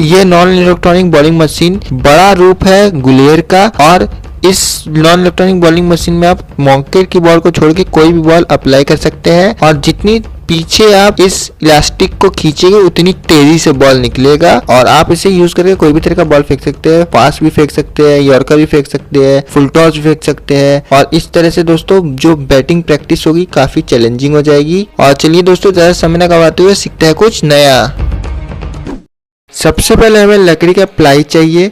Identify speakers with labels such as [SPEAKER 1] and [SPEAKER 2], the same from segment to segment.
[SPEAKER 1] ये non electronic bowling machine बड़ा रूप है गुलेर का, और इस नॉन इलेक्ट्रॉनिक बॉलिंग मशीन में आप मॉन्केट की बॉल को छोड़ के कोई भी बॉल अप्लाई कर सकते हैं, और जितनी पीछे आप इस इलास्टिक को खींचेंगे उतनी तेजी से बॉल निकलेगा। और आप इसे यूज करके कोई भी तरह का बॉल फेंक सकते हैं, पास भी फेंक सकते हैं, यॉर्कर भी फेंक सकते हैं, फुल टॉस भी फेंक सकते हैं। और इस तरह से दोस्तों जो बैटिंग प्रैक्टिस होगी काफी चैलेंजिंग हो जाएगी। और चलिए दोस्तों ज्यादा समय न गवाते हुए सीखते हैं कुछ नया। सबसे पहले हमें लकड़ी का प्लाई चाहिए।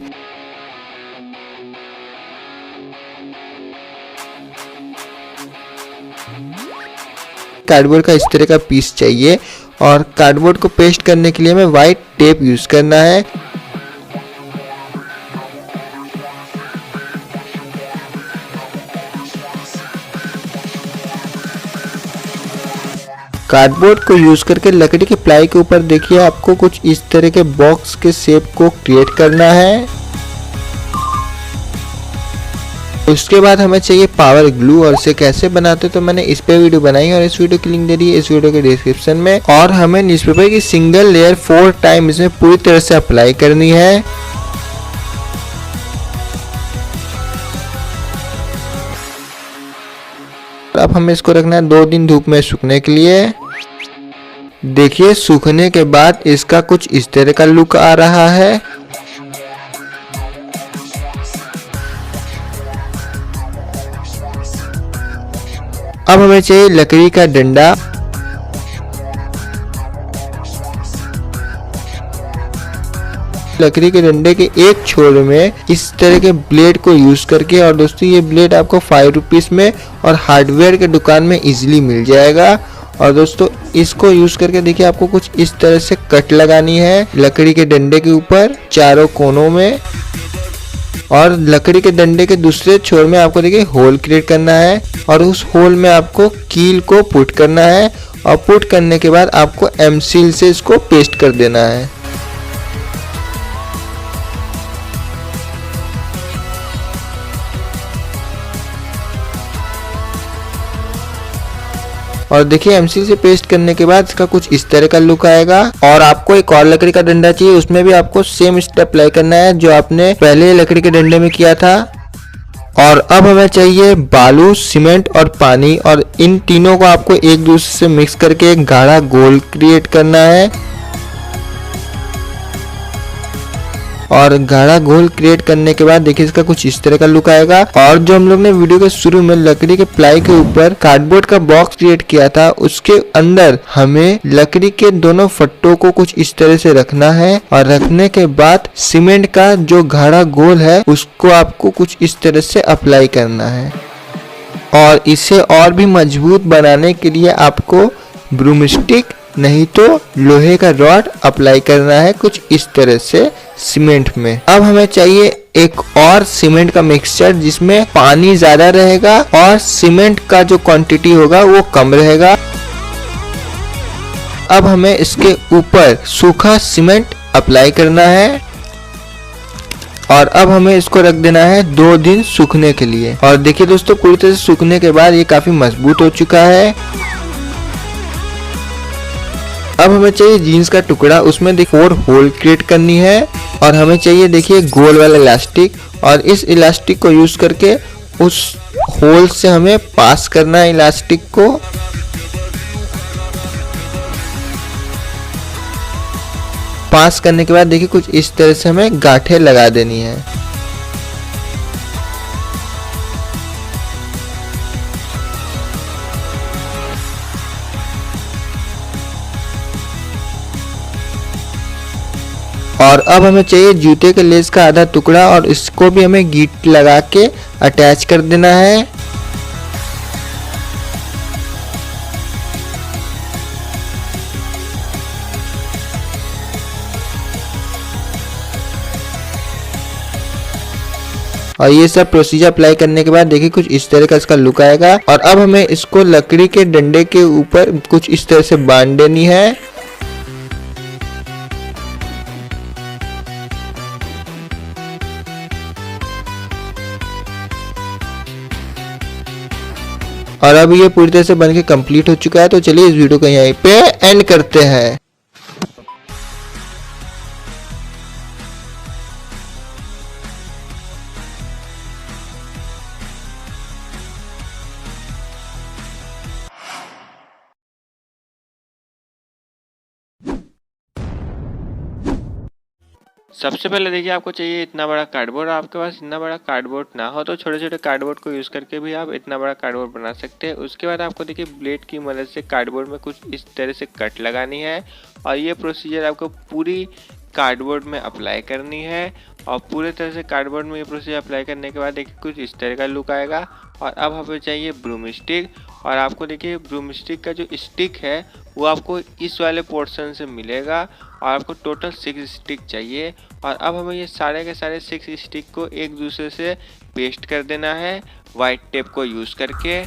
[SPEAKER 1] कार्डबोर्ड का इस तरह का पीस चाहिए, और कार्डबोर्ड को पेस्ट करने के लिए हमें व्हाइट टेप यूज करना है। कार्डबोर्ड को यूज करके लकड़ी के प्लाई के ऊपर देखिए आपको कुछ इस तरह के बॉक्स के शेप को क्रिएट करना है। उसके बाद हमें चाहिए पावर ग्लू, और इसे कैसे बनाते तो मैंने इस पे वीडियो बनाई और इस वीडियो की लिंक दे दी है इस वीडियो के डिस्क्रिप्शन में। और हमें न्यूज़पेपर की सिंगल लेयर 4 टाइम इसमें पूरी तरह से अप्लाई करनी है। अब हमें इसको रखना है 2 दिन धूप में सूखने के लिए। देखिए सूखने के बाद इसका कुछ इस तरह का लुक आ रहा है। अब हमें चाहिए लकड़ी का डंडा। लकड़ी के डंडे के एक छोर में इस तरह के ब्लेड को यूज करके, और दोस्तों ये ब्लेड आपको 5 रुपीज में और हार्डवेयर के दुकान में इजीली मिल जाएगा। और दोस्तों इसको यूज करके देखिए आपको कुछ इस तरह से कट लगानी है लकड़ी के डंडे के ऊपर चारों कोनों में, और लकड़ी के डंडे के दूसरे छोर में आपको देखिए होल क्रिएट करना है, और उस होल में आपको कील को पुट करना है, और पुट करने के बाद आपको एमसील से इसको पेस्ट कर देना है। और देखिए एमसील से पेस्ट करने के बाद इसका कुछ इस तरह का लुक आएगा। और आपको एक और लकड़ी का डंडा चाहिए, उसमें भी आपको सेम स्टेप अप्लाई करना है जो आपने पहले लकड़ी के डंडे में किया था। और अब हमें चाहिए बालू, सीमेंट और पानी, और इन तीनों को आपको एक दूसरे से मिक्स करके एक गाढ़ा गोल क्रिएट करना है। और गाढ़ा घोल क्रिएट करने के बाद देखिए इसका कुछ इस तरह का लुक आएगा। और जो हम लोग ने वीडियो के शुरू में लकड़ी के प्लाई के ऊपर कार्डबोर्ड का बॉक्स क्रिएट किया था, उसके अंदर हमें लकड़ी के दोनों फट्टों को कुछ इस तरह से रखना है, और रखने के बाद सीमेंट का जो गाढ़ा घोल है उसको आपको कुछ इस तरह से अप्लाई करना है। और इसे और भी मजबूत बनाने के लिए आपको ब्रूमस्टिक नहीं तो लोहे का रॉड अप्लाई करना है कुछ इस तरह से सीमेंट में। अब हमें चाहिए एक और सीमेंट का मिक्सचर जिसमें पानी ज्यादा रहेगा और सीमेंट का जो क्वांटिटी होगा वो कम रहेगा। अब हमें इसके ऊपर सूखा सीमेंट अप्लाई करना है, और अब हमें इसको रख देना है 2 दिन सूखने के लिए। और देखिए दोस्तों पूरी तरह से सूखने के बाद ये काफी मजबूत हो चुका है। अब हमें चाहिए जीन्स का टुकड़ा, उसमें देखिए 4 होल क्रिएट करनी है, और हमें चाहिए देखिए गोल वाला इलास्टिक, और इस इलास्टिक को यूज करके उस होल से हमें पास करना है इलास्टिक को। पास करने के बाद देखिए कुछ इस तरह से हमें गांठें लगा देनी है। और अब हमें चाहिए जूते के लेस का आधा टुकड़ा, और इसको भी हमें गिट लगा के अटैच कर देना है। और ये सब प्रोसीजर अप्लाई करने के बाद देखिए कुछ इस तरह का इसका लुक आएगा। और अब हमें इसको लकड़ी के डंडे के ऊपर कुछ इस तरह से बांध देनी है। और अब ये पूरी तरह से बन के कंप्लीट हो चुका है। तो चलिए इस वीडियो को यहीं पे एंड करते हैं। सबसे पहले देखिए आपको चाहिए इतना बड़ा कार्डबोर्ड। आपके पास इतना बड़ा कार्डबोर्ड ना हो तो छोटे छोटे कार्डबोर्ड को यूज़ करके भी आप इतना बड़ा कार्डबोर्ड बना सकते हैं। उसके बाद आपको देखिए ब्लेड की मदद से कार्डबोर्ड में कुछ इस तरह से कट लगानी है और ये प्रोसीजर आपको पूरी कार्डबोर्ड में अप्लाई करनी है। और पूरे तरह से कार्डबोर्ड में ये प्रोसीजर अप्लाई करने के बाद देखिए कुछ इस तरह का लुक आएगा। और अब हमें चाहिए ब्रूम स्टिक, और आपको देखिए ब्रूम स्टिक का जो स्टिक है वो आपको इस वाले पोर्शन से मिलेगा और आपको टोटल 6 स्टिक चाहिए। और अब हमें ये सारे के सारे 6 स्टिक को एक दूसरे से पेस्ट कर देना है वाइट टेप को यूज़ करके।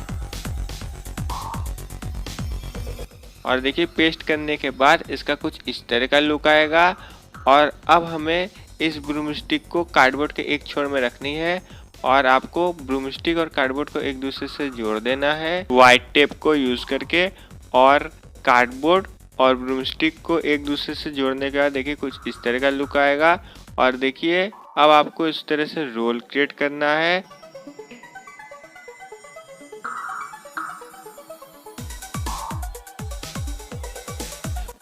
[SPEAKER 1] और देखिए पेस्ट करने के बाद इसका कुछ इस तरह का लुक आएगा। और अब हमें इस ब्रूम स्टिक को कार्डबोर्ड के एक छोर में रखनी है और आपको ब्रूम स्टिक और कार्डबोर्ड को एक दूसरे से जोड़ देना है वाइट टेप को यूज़ करके। और कार्डबोर्ड और ब्रूम स्टिक को एक दूसरे से जोड़ने के बाद देखिए कुछ इस तरह का लुक आएगा। और देखिए अब आपको इस तरह से रोल क्रिएट करना है।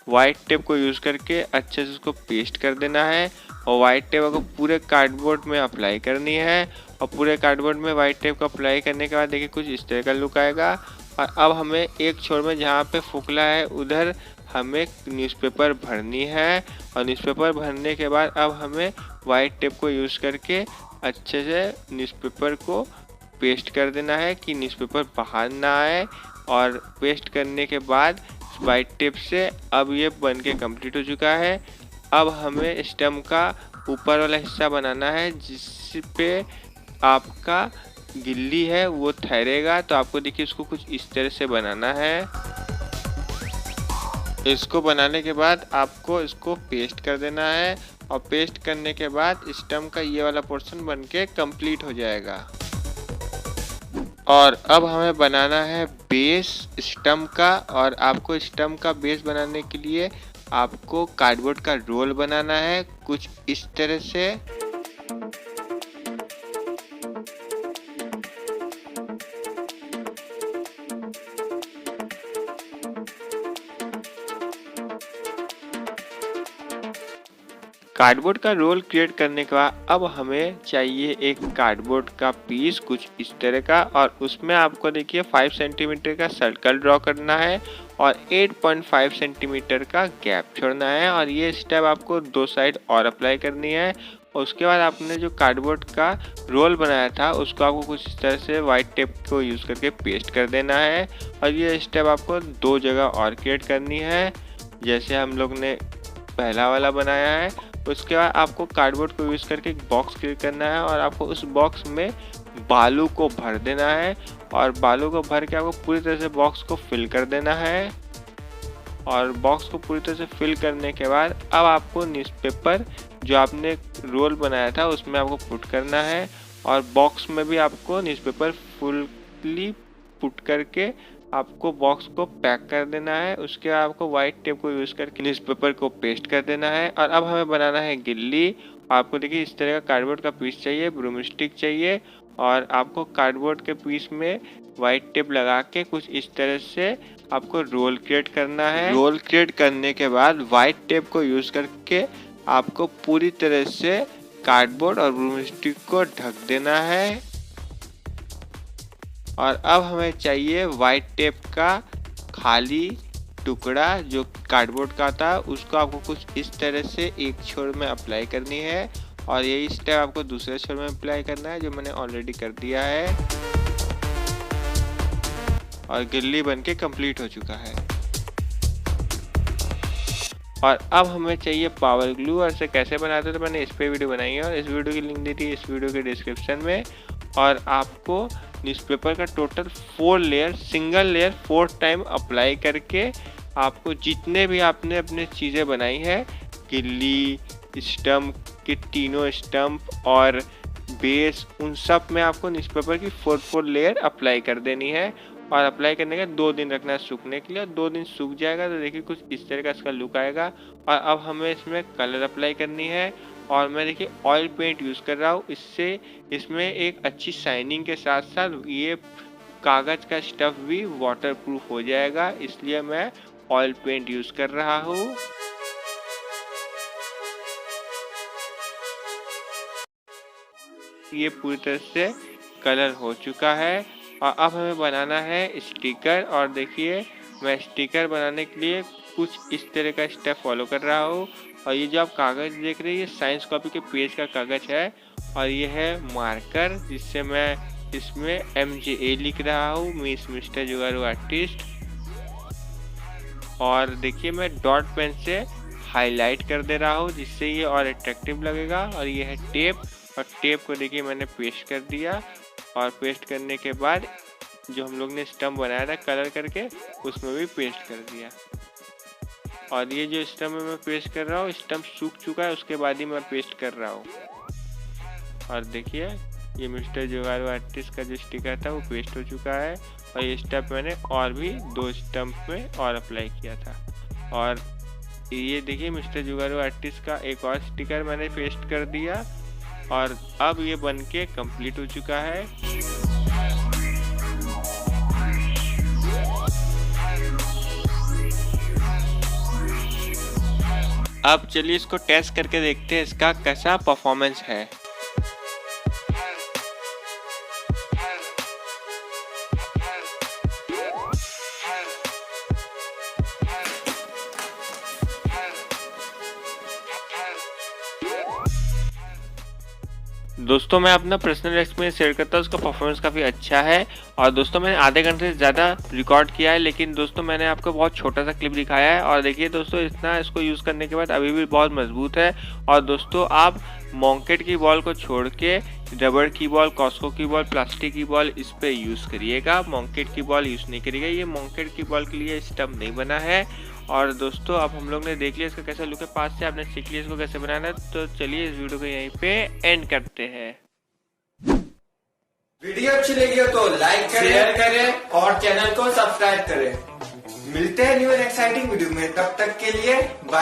[SPEAKER 1] वाइट टेप को यूज़ करके अच्छे से उसको पेस्ट कर देना है और वाइट टेप को पूरे कार्डबोर्ड में अप्लाई करनी है। और पूरे कार्डबोर्ड में वाइट टेप को अप्लाई करने के बाद देखिए कुछ इस तरह का लुक आएगा। और अब हमें एक छोर में जहाँ पे फोकला है उधर हमें न्यूज़पेपर भरनी है। और न्यूज़पेपर भरने के बाद अब हमें वाइट टेप को यूज़ करके अच्छे से न्यूज़पेपर को पेस्ट कर देना है कि न्यूज़पेपर बाहर ना आए। और पेस्ट करने के बाद वाइट टेप से अब ये बन के कंप्लीट हो चुका है। अब हमें स्टेम का ऊपर वाला हिस्सा बनाना है जिस पे आपका गिल्ली है वो ठहरेगा। तो आपको देखिए इसको कुछ इस तरह से बनाना है। इसको बनाने के बाद आपको इसको पेस्ट कर देना है और पेस्ट करने के बाद स्टेम का ये वाला पोर्शन बन के कंप्लीट हो जाएगा। और अब हमें बनाना है बेस स्टम्प का। और आपको स्टम्प का बेस बनाने के लिए आपको कार्डबोर्ड का रोल बनाना है कुछ इस तरह से। कार्डबोर्ड का रोल क्रिएट करने के बाद अब हमें चाहिए एक कार्डबोर्ड का पीस कुछ इस तरह का। और उसमें आपको देखिए 5 सेंटीमीटर का सर्कल ड्रॉ करना है और 8.5 सेंटीमीटर का गैप छोड़ना है। और ये स्टेप आपको दो साइड और अप्लाई करनी है। और उसके बाद आपने जो कार्डबोर्ड का रोल बनाया था उसको आपको कुछ इस तरह से वाइट टेप को यूज़ करके पेस्ट कर देना है। और ये स्टेप आपको दो जगह और क्रिएट करनी है जैसे हम लोग ने पहला वाला बनाया है। उसके बाद आपको कार्डबोर्ड को यूज़ करके एक बॉक्स क्रिएट करना है और आपको उस बॉक्स में बालू को भर देना है। और बालू को भर के आपको पूरी तरह से बॉक्स को फिल कर देना है। और बॉक्स को पूरी तरह से फिल करने के बाद अब आपको न्यूज़पेपर जो आपने रोल बनाया था उसमें आपको पुट करना है। और बॉक्स में भी आपको न्यूज़पेपर फुल्ली पुट करके आपको बॉक्स को पैक कर देना है। उसके बाद आपको वाइट टेप को यूज़ करके न्यूज़पेपर को पेस्ट कर देना है। और अब हमें बनाना है गिल्ली। आपको देखिए इस तरह का कार्डबोर्ड का पीस चाहिए, ब्रूम स्टिक चाहिए और आपको कार्डबोर्ड के पीस में वाइट टेप लगा के कुछ इस तरह से आपको रोल क्रिएट करना है। रोल क्रिएट करने के बाद वाइट टेप को यूज़ करके आपको पूरी तरह से कार्डबोर्ड और ब्रूम स्टिक को ढक देना है। और अब हमें चाहिए वाइट टेप का खाली टुकड़ा जो कार्डबोर्ड का था, उसको आपको कुछ इस तरह से एक छोर में अप्लाई करनी है और यही स्टेप आपको दूसरे छोर में अप्लाई करना है जो मैंने ऑलरेडी कर दिया है। और गिल्ली बनके कंप्लीट हो चुका है। और अब हमें चाहिए पावर ग्लू और इसे कैसे बनाते हैं तो मैंने इस पे वीडियो बनाई है और इस वीडियो की लिंक दी थी इस वीडियो के डिस्क्रिप्शन में। और आपको न्यूज़पेपर का total 4 layer single layer 4 time apply करके आपको जितने भी आपने अपने चीज़ें बनाई है गिल्ली, स्टम्प के तीनों स्टम्प और बेस, उन सब में आपको न्यूज़पेपर की 4 लेयर अप्लाई कर देनी है।
[SPEAKER 2] और अप्लाई करने के 2 दिन रखना है सूखने के लिए। और 2 दिन सूख जाएगा तो देखिए कुछ इस तरह का इसका लुक आएगा। और अब हमें इसमें कलर अप्लाई करनी है और मैं देखिए ऑयल पेंट यूज़ कर रहा हूँ। इससे इसमें एक अच्छी शाइनिंग के साथ साथ ये कागज़ का स्टफ भी वाटरप्रूफ हो जाएगा, इसलिए मैं ऑयल पेंट यूज़ कर रहा हूँ। ये पूरी तरह से कलर हो चुका है और अब हमें बनाना है स्टिकर। और देखिए मैं स्टिकर बनाने के लिए कुछ इस तरह का स्टेप फॉलो कर रहा हूँ। और ये जो आप कागज़ देख रहे हैं ये साइंस कॉपी के पेज का कागज़ है और ये है मार्कर, जिससे मैं इसमें MJA लिख रहा हूँ, मिस्टर जुगाड़ू आर्टिस्ट। और देखिए मैं डॉट पेन से हाईलाइट कर दे रहा हूँ जिससे ये और अट्रैक्टिव लगेगा। और ये है टेप, और टेप को देखिए मैंने पेस्ट कर दिया। और पेस्ट करने के बाद जो हम लोग ने स्टम्प बनाया था कलर करके उसमें भी पेस्ट कर दिया। और ये जो स्टम्प मैं पेस्ट कर रहा हूँ, स्टम्प सूख चुका है उसके बाद ही मैं पेस्ट कर रहा हूँ। और देखिए ये मिस्टर जुगाड़ू आर्टिस्ट का जो स्टिकर था वो पेस्ट हो चुका है। और ये स्टम्प मैंने और भी 2 स्टम्प में और अप्लाई किया था। और ये देखिए मिस्टर जुगाड़ू आर्टिस्ट का एक और स्टिकर मैंने पेस्ट कर दिया और अब ये बनके कंप्लीट हो चुका है। अब चलिए इसको टेस्ट करके देखते हैं इसका कैसा परफॉर्मेंस है। दोस्तों मैं अपना पर्सनल एक्सपीरियंस शेयर करता हूँ, उसका परफॉर्मेंस काफ़ी अच्छा है। और दोस्तों मैंने आधे घंटे से ज़्यादा रिकॉर्ड किया है, लेकिन दोस्तों मैंने आपको बहुत छोटा सा क्लिप दिखाया है। और देखिए दोस्तों इतना इसको यूज़ करने के बाद अभी भी बहुत मजबूत है। और दोस्तों आप मॉन्केट की बॉल को छोड़ के रबड़ की बॉल, कॉस्को की बॉल, प्लास्टिक की बॉल इस पे यूज़ करिएगा, मॉन्केट की बॉल यूज़ नहीं करिएगा। ये मॉन्केट की बॉल के लिए स्टम्प नहीं बना है। और दोस्तों अब हम लोग ने देख लिया इसका कैसा लुक है पास से, आपने सीख लिया इसको कैसे बनाना है। तो चलिए इस वीडियो को यहीं पे एंड करते हैं।
[SPEAKER 1] वीडियो अच्छी लगी हो तो लाइक करें, शेयर करें और चैनल को सब्सक्राइब करें। मिलते हैं न्यू एक्साइटिंग वीडियो में, तब तक के लिए बाय।